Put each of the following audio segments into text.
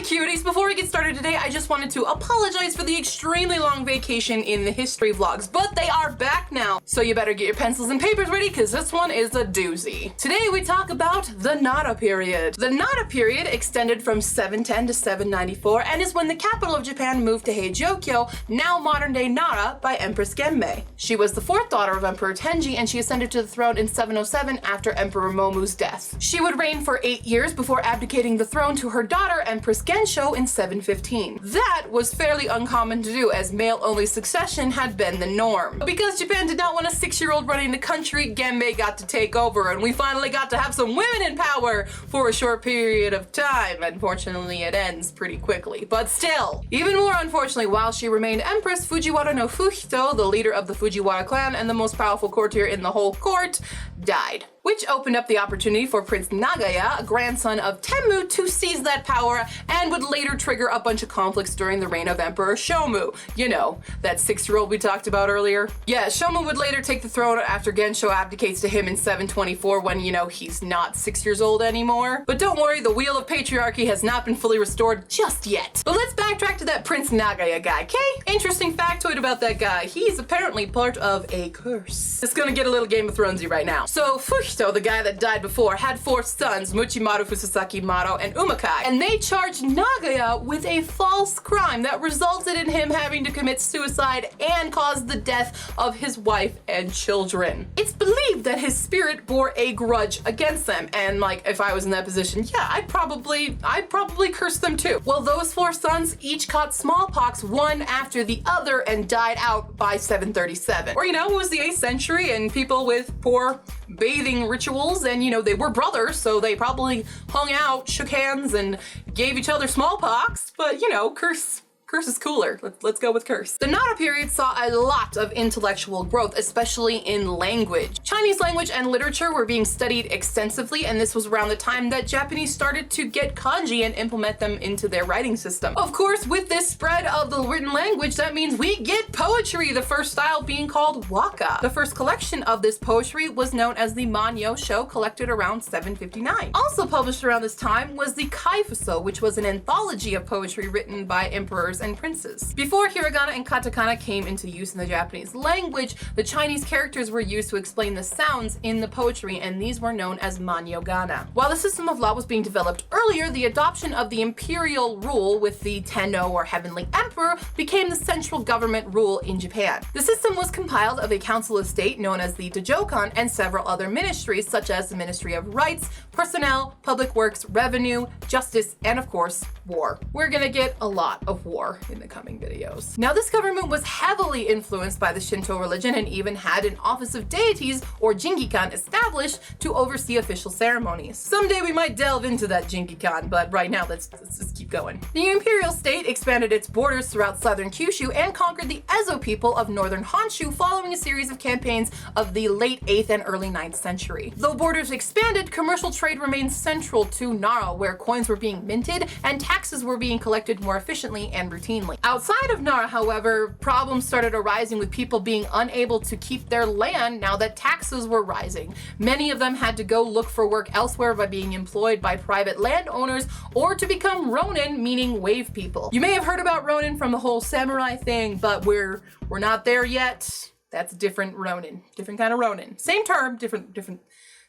cuties, before we get started today, I just wanted to apologize for the extremely long vacation in the history vlogs, but they are back now. So you better get your pencils and papers ready, because this one is a doozy. Today we talk about the Nara period. The Nara period extended from 710 to 794 and is when the capital of Japan moved to Heijokyo, now modern-day Nara, by Empress Genmei. She was the fourth daughter of Emperor Tenji, and she ascended to the throne in 707 after Emperor Momu's death. She would reign for 8 years before abdicating the throne to her daughter, Empress Gensho, in 715. That was fairly uncommon to do, as male-only succession had been the norm. But because Japan did not want a 6-year-old running the country, Genmei got to take over, and we finally got to have some women in power for a short period of time. Unfortunately, it ends pretty quickly, but still. Even more unfortunately, while she remained Empress, Fujiwara no Fuhito, the leader of the Fujiwara clan and the most powerful courtier in the whole court, died, which opened up the opportunity for Prince Nagaya, a grandson of Tenmu, to seize that power and would later trigger a bunch of conflicts during the reign of Emperor Shomu. You know, that 6-year-old we talked about earlier? Yeah, Shomu would later take the throne after Gensho abdicates to him in 724 when, you know, he's not 6 years old anymore. But don't worry, the wheel of patriarchy has not been fully restored just yet. But let's backtrack to that Prince Nagaya guy, okay? Interesting factoid about that guy. He's apparently part of a curse. It's gonna get a little Game of Thronesy right now. So Fuhito, the guy that died before, had 4 sons, Muchimaru, Fusasaki, Maro, and Umakai, and they charged Nagaya with a false crime that resulted in him having to commit suicide and caused the death of his wife and children. It's believed that his spirit bore a grudge against them, and like, if I was in that position, yeah, I'd probably curse them too. Well, those 4 sons each caught smallpox one after the other and died out by 737. Or, you know, it was the 8th century and people with poor bathing rituals, and you know, they were brothers, so they probably hung out, shook hands, and gave each other smallpox, but you know, curse is cooler. Let's go with curse. The Nara period saw a lot of intellectual growth, especially in language. Chinese language and literature were being studied extensively, and this was around the time that Japanese started to get kanji and implement them into their writing system. Of course, with this spread of the written language, that means we get poetry, the first style being called waka. The first collection of this poetry was known as the Manyo Sho, collected around 759. Also published around this time was the Kaifuso, which was an anthology of poetry written by emperors and princes. Before hiragana and katakana came into use in the Japanese language, the Chinese characters were used to explain the sounds in the poetry, and these were known as manyogana. While the system of law was being developed earlier, the adoption of the imperial rule with the Tenno, or heavenly emperor, became the central government rule in Japan. The system was compiled of a council of state known as the Dajokan and several other ministries, such as the Ministry of Rights, Personnel, Public Works, Revenue, Justice, and of course, war. We're gonna get a lot of war in the coming videos. Now, this government was heavily influenced by the Shinto religion and even had an office of deities, or jingikan, established to oversee official ceremonies. Someday we might delve into that jingikan, but right now let's just keep going. The imperial state expanded its borders throughout southern Kyushu and conquered the Ezo people of northern Honshu following a series of campaigns of the late 8th and early 9th century. Though borders expanded, commercial trade remained central to Nara, where coins were being minted and taxes were being collected more efficiently and routinely. Outside of Nara, however, problems started arising with people being unable to keep their land now that taxes were rising. Many of them had to go look for work elsewhere by being employed by private landowners or to become ronin, meaning wave people. You may have heard about ronin from the whole samurai thing, but we're not there yet. That's a different ronin, different kind of ronin. Same term, different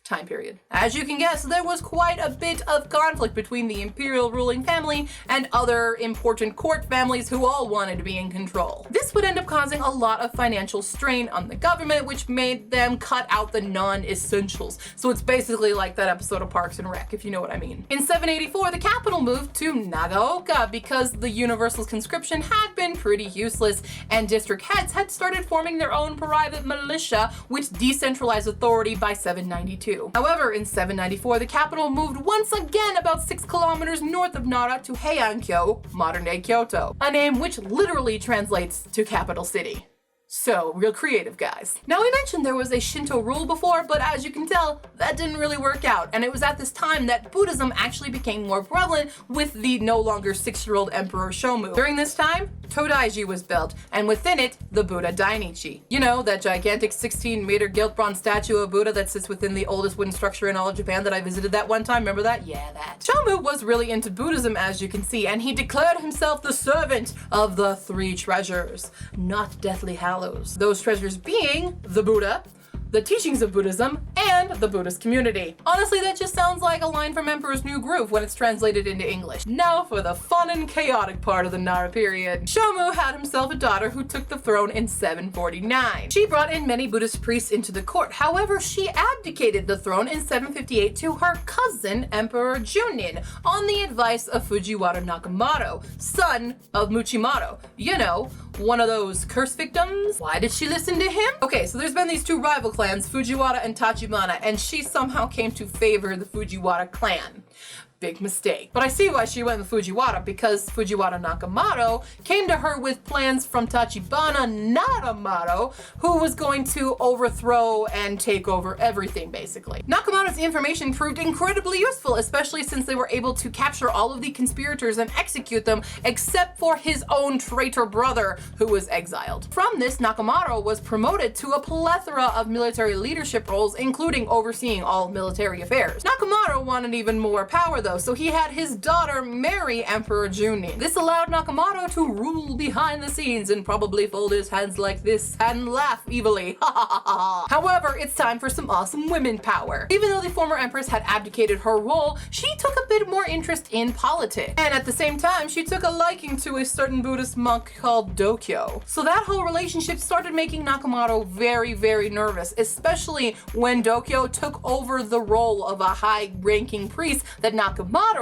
time period. As you can guess, there was quite a bit of conflict between the imperial ruling family and other important court families who all wanted to be in control. This would end up causing a lot of financial strain on the government, which made them cut out the non-essentials. So it's basically like that episode of Parks and Rec, if you know what I mean. In 784, the capital moved to Nagaoka because the universal conscription had been pretty useless, and district heads had started forming their own private militia, which decentralized authority by 792. However, in 794, the capital moved once again about 6 kilometers north of Nara to Heiankyo, modern-day Kyoto, a name which literally translates to capital city. So, real creative, guys. Now, we mentioned there was a Shinto rule before, but as you can tell, that didn't really work out. And it was at this time that Buddhism actually became more prevalent with the no longer 6-year-old Emperor Shomu. During this time, Todaiji was built, and within it, the Buddha Dainichi. You know, that gigantic 16-meter gilt bronze statue of Buddha that sits within the oldest wooden structure in all of Japan that I visited that one time. Remember that? Yeah, that. Shomu was really into Buddhism, as you can see, and he declared himself the servant of the 3 treasures, not deathly hallows. Those treasures being the Buddha, the teachings of Buddhism, and the Buddhist community. Honestly, that just sounds like a line from Emperor's New Groove when it's translated into English. Now for the fun and chaotic part of the Nara period. Shomu had himself a daughter who took the throne in 749. She brought in many Buddhist priests into the court. However, she abdicated the throne in 758 to her cousin, Emperor Junin, on the advice of Fujiwara Nakamoto, son of Muchimato. You know, one of those curse victims. Why did she listen to him? Okay, so there's been these 2 rival clans, Fujiwara and Tachibana, and she somehow came to favor the Fujiwara clan. Big mistake. But I see why she went with Fujiwara, because Fujiwara Nakamoto came to her with plans from Tachibana Naramoto, who was going to overthrow and take over everything, basically. Nakamoto's information proved incredibly useful, especially since they were able to capture all of the conspirators and execute them, except for his own traitor brother, who was exiled. From this, Nakamoto was promoted to a plethora of military leadership roles, including overseeing all military affairs. Nakamoto wanted even more power, though, so he had his daughter marry Emperor Junin. This allowed Nakamoto to rule behind the scenes and probably fold his hands like this and laugh evilly. However, it's time for some awesome women power. Even though the former empress had abdicated her role, she took a bit more interest in politics. And at the same time, she took a liking to a certain Buddhist monk called Dokyo. So that whole relationship started making Nakamoto very, very nervous, especially when Dokyo took over the role of a high-ranking priest that Nakamoto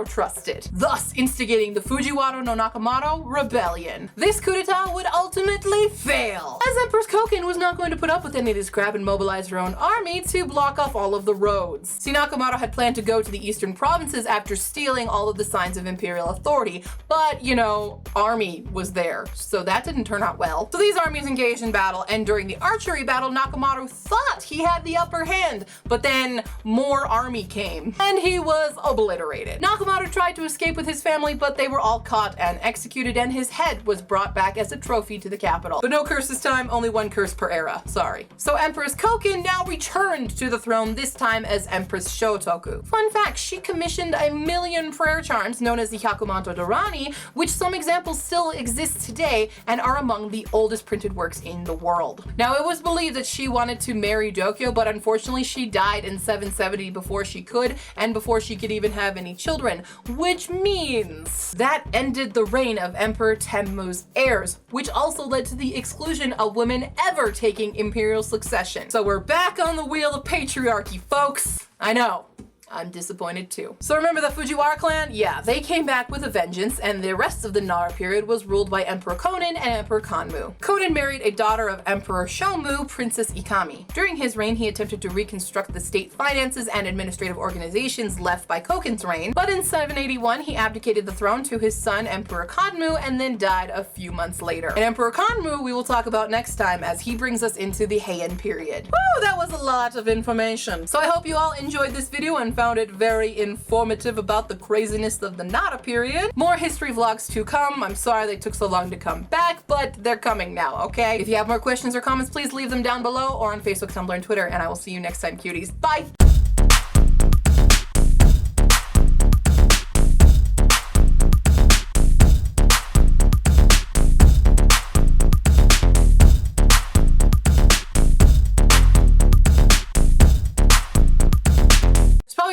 trusted, thus instigating the Fujiwara no Nakamoto rebellion. This coup d'etat would ultimately fail, as Empress Koken was not going to put up with any of this crap and mobilize her own army to block off all of the roads. See, Nakamoto had planned to go to the eastern provinces after stealing all of the signs of imperial authority, but, you know, army was there, so that didn't turn out well. So these armies engaged in battle, and during the archery battle, Nakamoto thought he had the upper hand, but then more army came, and he was obliterated. Nakamoto tried to escape with his family, but they were all caught and executed, and his head was brought back as a trophy to the capital. But no curse this time, only 1 curse per era, sorry. So Empress Koken now returned to the throne, this time as Empress Shotoku. Fun fact, she commissioned a million prayer charms known as the Hyakumanto Dorani, which some examples still exist today and are among the oldest printed works in the world. Now, it was believed that she wanted to marry Dokyo, but unfortunately she died in 770 before she could, and before she could even have any children, which means that ended the reign of Emperor Tenmu's heirs, which also led to the exclusion of women ever taking imperial succession. So we're back on the wheel of patriarchy, folks. I know. I'm disappointed too. So remember the Fujiwara clan? Yeah, they came back with a vengeance, and the rest of the Nara period was ruled by Emperor Konin and Emperor Kanmu. Konin married a daughter of Emperor Shomu, Princess Ikami. During his reign, he attempted to reconstruct the state finances and administrative organizations left by Koken's reign, but in 781, he abdicated the throne to his son, Emperor Kanmu, and then died a few months later. And Emperor Kanmu we will talk about next time, as he brings us into the Heian period. Woo, that was a lot of information. So I hope you all enjoyed this video and found it very informative about the craziness of the Nara period. More history vlogs to come. I'm sorry they took so long to come back, but they're coming now, okay? If you have more questions or comments, please leave them down below or on Facebook, Tumblr, and Twitter, and I will see you next time, cuties. Bye!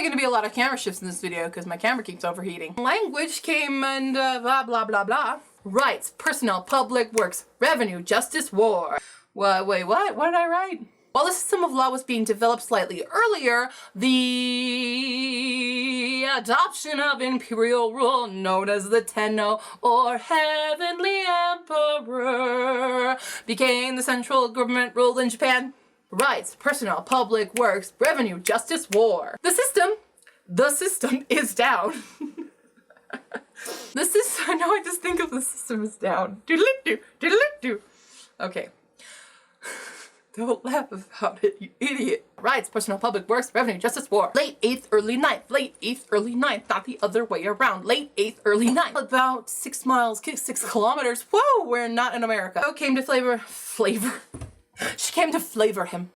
Going to be a lot of camera shifts in this video because my camera keeps overheating. Language came and blah blah blah blah. Rights, personnel, public works, revenue, justice, war. Wait, what? What did I write? While the system of law was being developed slightly earlier, the adoption of imperial rule, known as the Tenno or Heavenly Emperor, became the central government rule in Japan. Rights, personnel, public works, revenue, justice, war. The system is down. The system, now I just think of the system is down. Doodle-doo, doodle-doo. Okay. Don't laugh about it, you idiot. Rights, personal public works, revenue, justice, war. Late 8th, early 9th. Late 8th, early 9th. Not the other way around. Late 8th, early 9th. About 6 miles, 6 kilometers. Whoa, we're not in America. Oh, came to flavor. She came to flavor him.